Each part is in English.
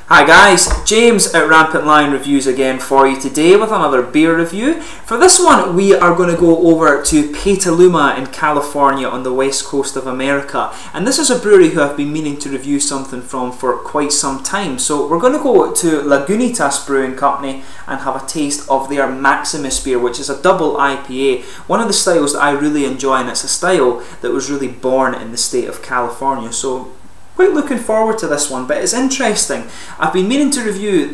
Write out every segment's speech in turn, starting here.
Hi guys, James at Rampant Lion Reviews again for you today with another beer review. For this one we are going to go over to Petaluma in California on the west coast of America, and this is a brewery who I've been meaning to review something from for quite some time. So we're going to go to Lagunitas Brewing Company and have a taste of their Maximus beer, which is a double IPA, one of the styles that I really enjoy, and it's a style that was really born in the state of California. So quite looking forward to this one, but it's interesting. I've been meaning to review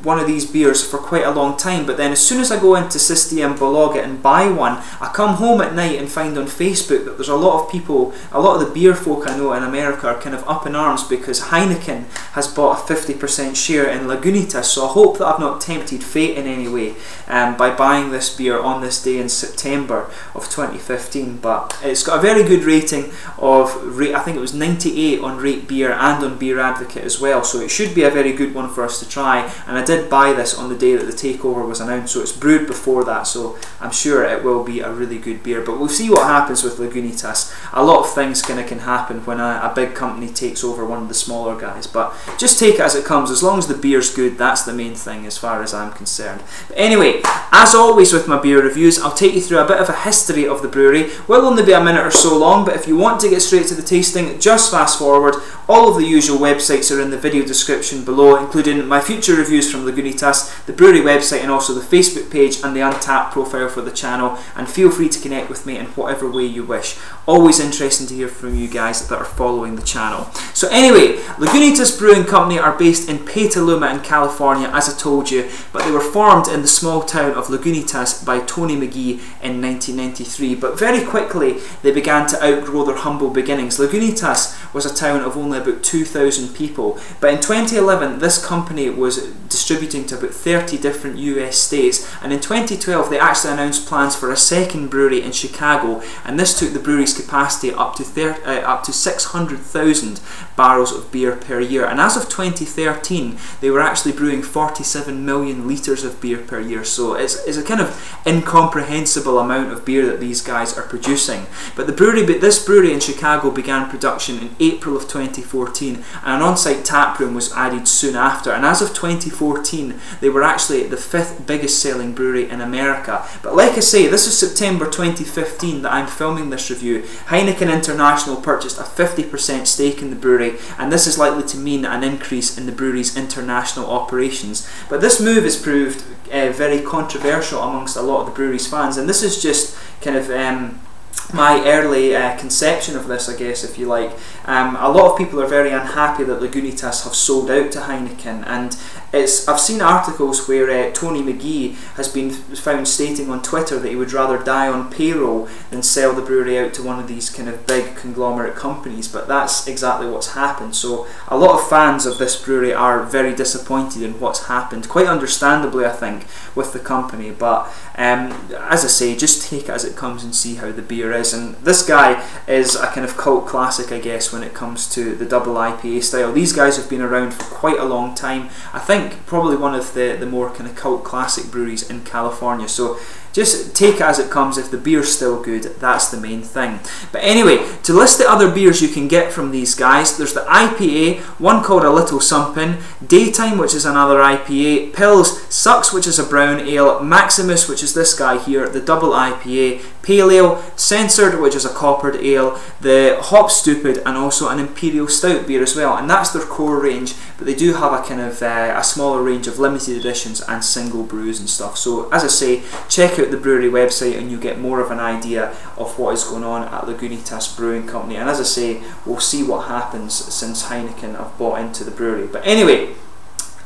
one of these beers for quite a long time, but then as soon as I go into System Bolaget and buy one, I come home at night and find on Facebook that there's a lot of people, a lot of the beer folk I know in America are kind of up in arms because Heineken has bought a 50% share in Lagunitas, so I hope that I've not tempted fate in any way by buying this beer on this day in September of 2015, but it's got a very good rating of, I think it was 98 on Rate Beer and on Beer Advocate as well, so it should be a very good one for us to try. And I did buy this on the day that the takeover was announced, so it's brewed before that, so I'm sure it will be a really good beer. But we'll see what happens with Lagunitas. A lot of things can happen when a big company takes over one of the smaller guys, but just take it as it comes. As long as the beer's good, that's the main thing as far as I'm concerned. But anyway, as always with my beer reviews, I'll take you through a bit of a history of the brewery. Will only be a minute or so long, but if you want to get straight to the tasting, just fast forward. All of the usual websites are in the video description below, including my future reviews from Lagunitas, the brewery website, and also the Facebook page and the Untappd profile for the channel, and feel free to connect with me in whatever way you wish. Always interesting to hear from you guys that are following the channel. So anyway, Lagunitas Brewing Company are based in Petaluma in California, as I told you, but they were formed in the small town of Lagunitas by Tony McGee in 1993, but very quickly they began to outgrow their humble beginnings. Lagunitas was a town of only about 2,000 people, but in 2011 this company was distributing to about 30 different US states, and in 2012 they actually announced plans for a second brewery in Chicago, and this took the brewery's capacity up to 600,000 barrels of beer per year, and as of 2013 they were actually brewing 47 million litres of beer per year, so it's a kind of incomprehensible amount of beer that these guys are producing. But this brewery in Chicago began production in April of 2014, and an on-site tap room was added soon after, and as of 2014 they were actually the 5th biggest selling brewery in America. But like I say, this is September 2015 that I'm filming this review. Heineken International purchased a 50% stake in the brewery, and this is likely to mean an increase in the brewery's international operations. But this move has proved very controversial amongst a lot of the brewery's fans, and this is just kind of my early conception of this, I guess, if you like. A lot of people are very unhappy that Lagunitas have sold out to Heineken, and I've seen articles where Tony McGee has been found stating on Twitter that he would rather die on payroll than sell the brewery out to one of these kind of big conglomerate companies, but that's exactly what's happened. So a lot of fans of this brewery are very disappointed in what's happened, quite understandably I think, with the company. But as I say, just take it as it comes and see how the beer is. And this guy is a kind of cult classic, I guess, when it comes to the double IPA style. These guys have been around for quite a long time. I think probably one of the more kind of cult classic breweries in California. So just take it as it comes. If the beer's still good, that's the main thing. But anyway, to list the other beers you can get from these guys, there's the IPA, one called A Little Something, Daytime, which is another IPA, Pills, Sucks, which is a brown ale, Maximus, which is this guy here, the double IPA, Pale Ale, Censored, which is a coppered ale, the Hop Stupid, and also an Imperial Stout beer as well. And that's their core range, but they do have a kind of a smaller range of limited editions and single brews and stuff. So as I say, check out the brewery website and you get more of an idea of what is going on at Lagunitas Brewing Company. And as I say, we'll see what happens since Heineken have bought into the brewery. But anyway,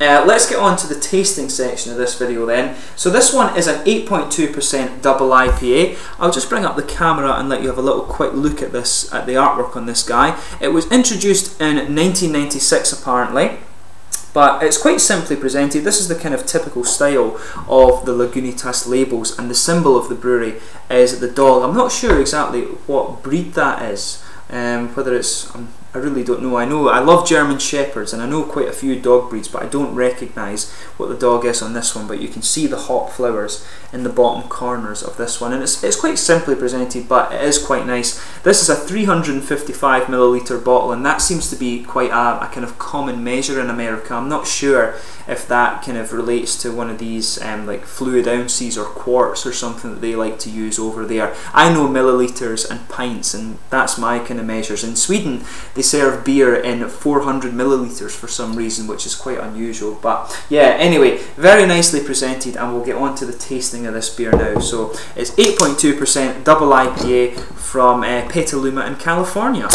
let's get on to the tasting section of this video then. So this one is an 8.2% double IPA. I'll just bring up the camera and let you have a little quick look at this, at the artwork on this guy. It was introduced in 1996 apparently, but it's quite simply presented. This is the kind of typical style of the Lagunitas labels, and the symbol of the brewery is the dog. I'm not sure exactly what breed that is, whether it's, I really don't know. I love German Shepherds and I know quite a few dog breeds, but I don't recognise what the dog is on this one. But you can see the hop flowers in the bottom corners of this one, and it's quite simply presented, but it is quite nice. This is a 355ml bottle, and that seems to be quite a kind of common measure in America. I'm not sure if that kind of relates to one of these like fluid ounces or quarts or something that they like to use over there. I know millilitres and pints, and that's my kind of measures. In Sweden they serve beer in 400 millilitres for some reason, which is quite unusual. But yeah, anyway, very nicely presented, and we'll get on to the tasting of this beer now. So it's 8.2% double IPA from Petaluma in California.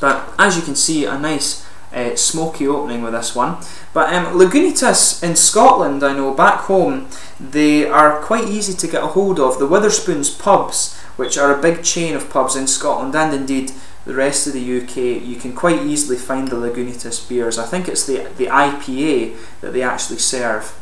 But as you can see, a nice smoky opening with this one. But Lagunitas in Scotland, I know back home, they are quite easy to get a hold of. The Witherspoons pubs, which are a big chain of pubs in Scotland and indeed the rest of the UK, you can quite easily find the Lagunitas beers. I think it's the IPA that they actually serve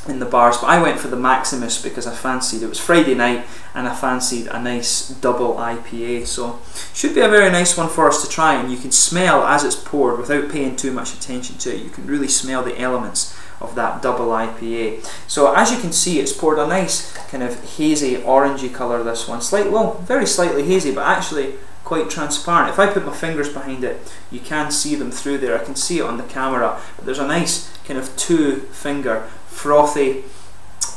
in the bars, but I went for the Maximus because I fancied, it was Friday night and I fancied a nice double IPA, so should be a very nice one for us to try. And you can smell as it's poured without paying too much attention to it. You can really smell the elements of that double IPA. So as you can see, it's poured a nice kind of hazy orangey colour, this one, very slightly hazy, but actually quite transparent. If I put my fingers behind it, you can see them through there. I can see it on the camera, but there's a nice kind of 2-finger frothy,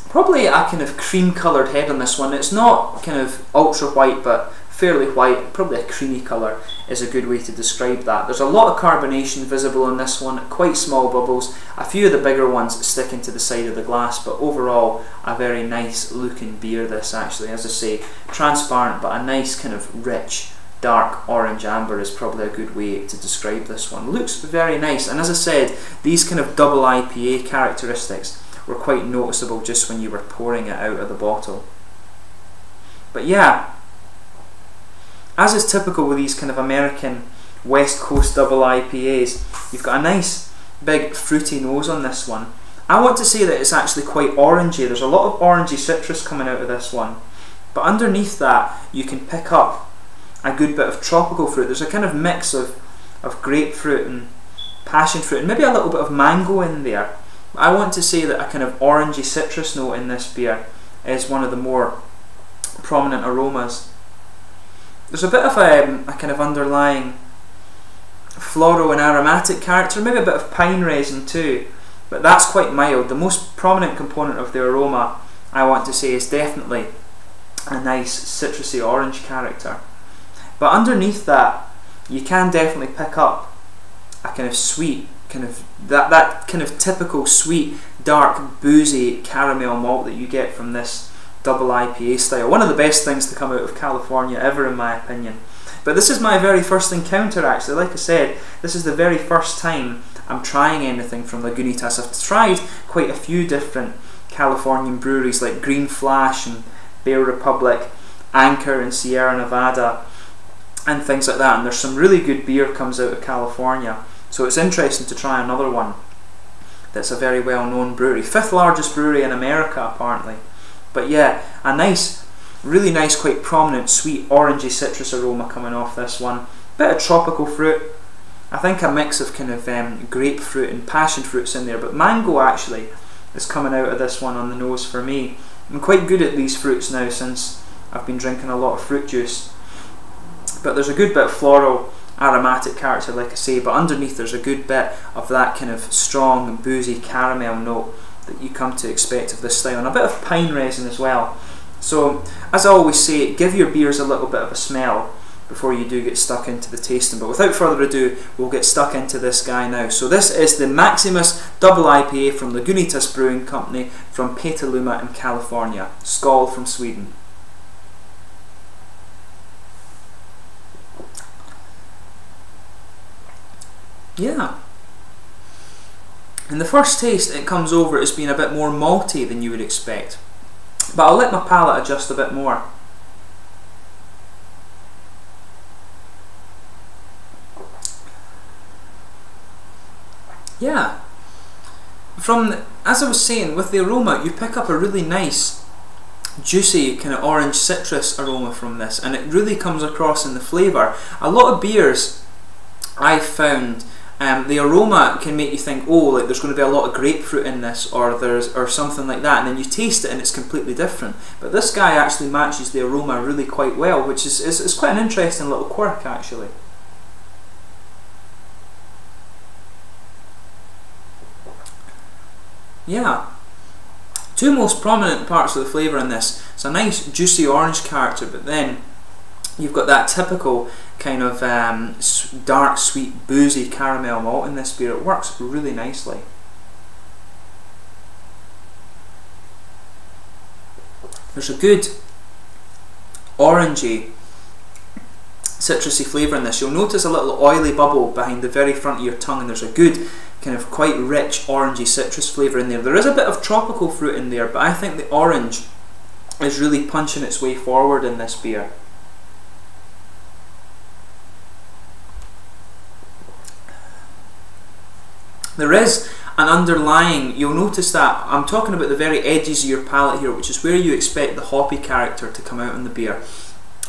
probably a kind of cream coloured head on this one. It's not kind of ultra white, but fairly white, probably a creamy colour is a good way to describe that. There's a lot of carbonation visible on this one, quite small bubbles, a few of the bigger ones sticking to the side of the glass, but overall a very nice looking beer this actually. As I say, transparent, but a nice kind of rich dark orange amber is probably a good way to describe this one. Looks very nice, and as I said, these kind of double IPA characteristics were quite noticeable just when you were pouring it out of the bottle. But yeah, as is typical with these kind of American West Coast double IPAs, you've got a nice big fruity nose on this one. I want to say that it's actually quite orangey. There's a lot of orangey citrus coming out of this one, but underneath that you can pick up a good bit of tropical fruit. There's a kind of mix of grapefruit and passion fruit and maybe a little bit of mango in there. I want to say that a kind of orangey citrus note in this beer is one of the more prominent aromas. There's a bit of a kind of underlying floral and aromatic character, maybe a bit of pine resin too, but that's quite mild. The most prominent component of the aroma, I want to say, is definitely a nice citrusy orange character. But underneath that, you can definitely pick up a kind of sweet, that kind of typical sweet, dark, boozy caramel malt that you get from this double IPA style. One of the best things to come out of California ever, in my opinion. But this is my very first encounter actually. Like I said, this is the very first time I'm trying anything from Lagunitas. I've tried quite a few different Californian breweries like Green Flash and Bear Republic, Anchor and Sierra Nevada, and things like that, and there's some really good beer comes out of California, so it's interesting to try another one that's a very well known brewery, 5th largest brewery in America apparently. But yeah, a nice, really nice, quite prominent sweet orangey citrus aroma coming off this one. Bit of tropical fruit, I think a mix of kind of grapefruit and passion fruits in there, but mango actually is coming out of this one on the nose for me. I'm quite good at these fruits now since I've been drinking a lot of fruit juice. But there's a good bit of floral aromatic character, like I say, but underneath there's a good bit of that kind of strong boozy caramel note that you come to expect of this style, and a bit of pine resin as well. So as I always say, give your beers a little bit of a smell before you do get stuck into the tasting. But without further ado, we'll get stuck into this guy now. So this is the Maximus Double IPA from Lagunitas Brewing Company from Petaluma in California. Skål from Sweden. Yeah. In the first taste, it comes over as being a bit more malty than you would expect, but I'll let my palate adjust a bit more. Yeah, as I was saying, with the aroma, you pick up a really nice, juicy kind of orange citrus aroma from this, and it really comes across in the flavour. A lot of beers I found the aroma can make you think, oh, like there's going to be a lot of grapefruit in this, or something like that, and then you taste it and it's completely different. But this guy actually matches the aroma really quite well, which is quite an interesting little quirk actually. Yeah. Two most prominent parts of the flavour in this. It's a nice juicy orange character, but then you've got that typical kind of dark, sweet, boozy caramel malt in this beer. It works really nicely. There's a good orangey, citrusy flavour in this. You'll notice a little oily bubble behind the very front of your tongue, and there's a good kind of quite rich orangey citrus flavour in there. There is a bit of tropical fruit in there, but I think the orange is really punching its way forward in this beer. There is an underlying, you'll notice that I'm talking about the very edges of your palate here, which is where you expect the hoppy character to come out in the beer.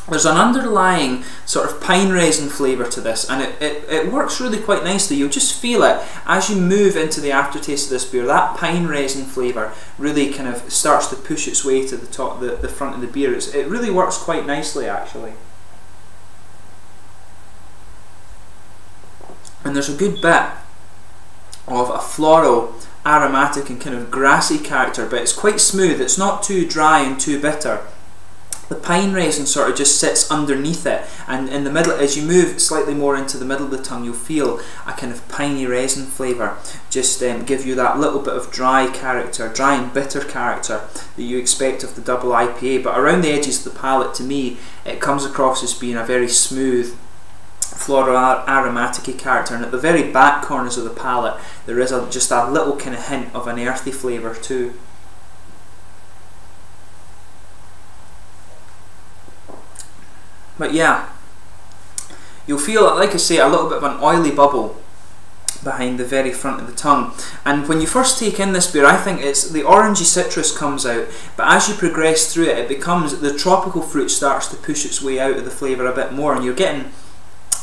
There's an underlying sort of pine resin flavour to this, and it works really quite nicely. You'll just feel it as you move into the aftertaste of this beer. That pine resin flavour really kind of starts to push its way to the top, the front of the beer. It really works quite nicely actually. And there's a good bit of a floral, aromatic and kind of grassy character, but it's quite smooth. It's not too dry and too bitter. The pine resin sort of just sits underneath it, and in the middle, as you move slightly more into the middle of the tongue, you'll feel a kind of piney resin flavour just give you that little bit of dry character, dry and bitter character that you expect of the double IPA. But around the edges of the palate, to me, it comes across as being a very smooth, floral aromatic character, and at the very back corners of the palate there is just a little kind of hint of an earthy flavour too. But yeah, you'll feel, like I say, a little bit of an oily bubble behind the very front of the tongue, and when you first take in this beer, I think it's the orangey citrus comes out, but as you progress through it, it becomes, the tropical fruit starts to push its way out of the flavour a bit more, and you're getting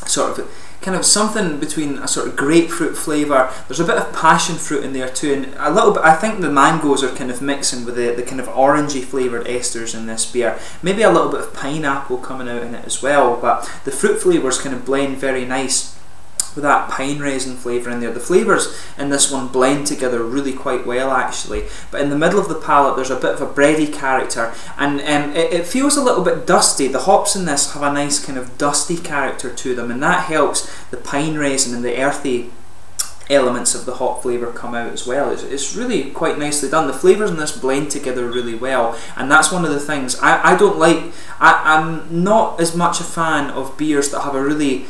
sort of kind of something between a sort of grapefruit flavour. There's a bit of passion fruit in there too, and a little bit, I think the mangoes are kind of mixing with the kind of orangey flavoured esters in this beer. Maybe a little bit of pineapple coming out in it as well, but the fruit flavours kind of blend very nice with that pine resin flavour in there. The flavours in this one blend together really quite well actually, but in the middle of the palate there's a bit of a bready character, and it feels a little bit dusty. The hops in this have a nice kind of dusty character to them, and that helps the pine resin and the earthy elements of the hop flavour come out as well. It's really quite nicely done. The flavours in this blend together really well, and that's one of the things I don't like. I'm not as much a fan of beers that have a really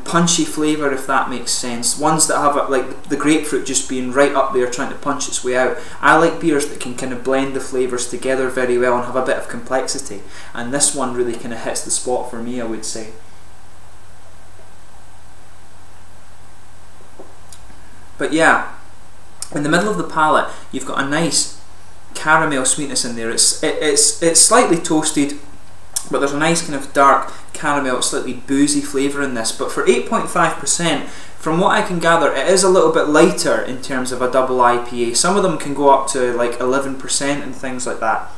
punchy flavour, if that makes sense. Ones that have like the grapefruit just being right up there trying to punch its way out. I like beers that can kind of blend the flavours together very well and have a bit of complexity, and this one really kind of hits the spot for me, I would say. But yeah, in the middle of the palate you've got a nice caramel sweetness in there. It's slightly toasted, but there's a nice kind of dark caramel, slightly boozy flavour in this. But for 8.5%, from what I can gather, it is a little bit lighter in terms of a double IPA. Some of them can go up to like 11% and things like that.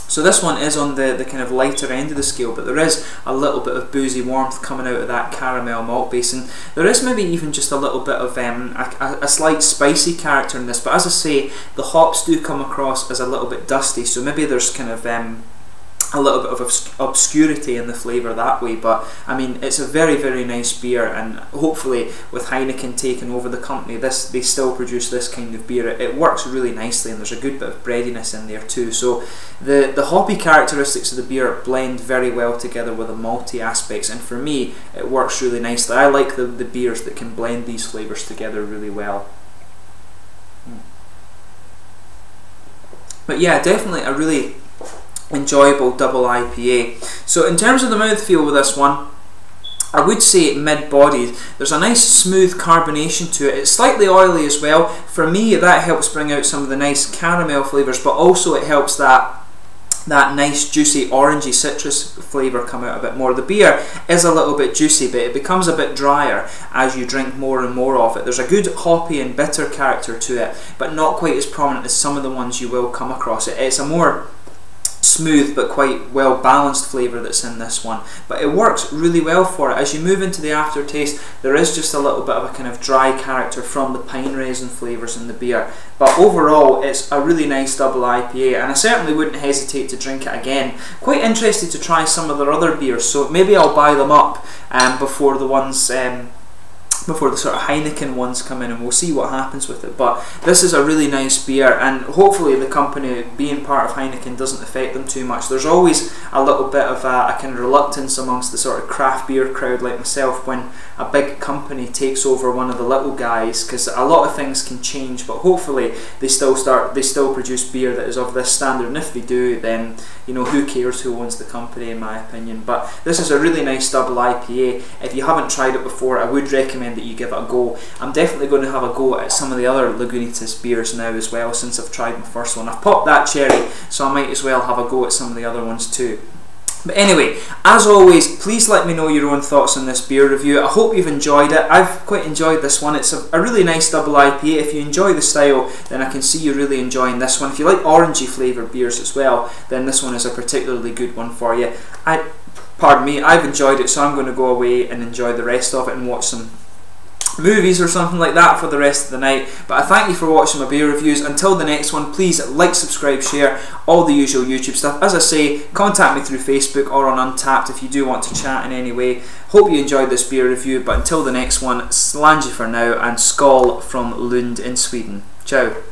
So this one is on the kind of lighter end of the scale, but there is a little bit of boozy warmth coming out of that caramel malt base, and there is maybe even just a little bit of a slight spicy character in this. But as I say, the hops do come across as a little bit dusty, so maybe there's kind of a little bit of obscurity in the flavour that way. But I mean, it's a very, very nice beer, and hopefully with Heineken taking over the company, they still produce this kind of beer. It works really nicely, and there's a good bit of breadiness in there too. So the hoppy characteristics of the beer blend very well together with the malty aspects, and for me it works really nicely. I like the beers that can blend these flavours together really well. But yeah, definitely a really enjoyable double IPA. So in terms of the mouthfeel with this one, I would say mid-bodied. There's a nice smooth carbonation to it. It's slightly oily as well. For me, that helps bring out some of the nice caramel flavours, but also it helps that that nice juicy orangey citrus flavour come out a bit more. The beer is a little bit juicy, but it becomes a bit drier as you drink more and more of it. There's a good hoppy and bitter character to it, but not quite as prominent as some of the ones you will come across. It's a more smooth but quite well balanced flavour that's in this one, but it works really well for it. As you move into the aftertaste, there is just a little bit of a kind of dry character from the pine resin flavours in the beer, but overall it's a really nice double IPA, and I certainly wouldn't hesitate to drink it again. Quite interested to try some of their other beers, so maybe I'll buy them up before the ones before the sort of Heineken ones come in, and we'll see what happens with it. But this is a really nice beer, and hopefully the company being part of Heineken doesn't affect them too much. There's always a little bit of a kind of reluctance amongst the sort of craft beer crowd like myself when a big company takes over one of the little guys, because a lot of things can change, but hopefully they still produce beer that is of this standard, and if they do, then you know, who cares who owns the company, in my opinion. But this is a really nice double IPA. If you haven't tried it before, I would recommend that you give it a go. I'm definitely going to have a go at some of the other Lagunitas beers now as well, since I've tried my first one. I've popped that cherry, so I might as well have a go at some of the other ones too. But anyway, as always, please let me know your own thoughts on this beer review. I hope you've enjoyed it. I've quite enjoyed this one. It's a really nice double IPA. If you enjoy the style, then I can see you really enjoying this one. If you like orangey flavoured beers as well, then this one is a particularly good one for you. Pardon me, I've enjoyed it, so I'm going to go away and enjoy the rest of it and watch some movies or something like that for the rest of the night. But I thank you for watching my beer reviews. Until the next one, please like, subscribe, share, all the usual YouTube stuff. As I say, contact me through Facebook or on Untappd if you do want to chat in any way. Hope you enjoyed this beer review, but until the next one, slange for now, and skål from Lund in Sweden. Ciao.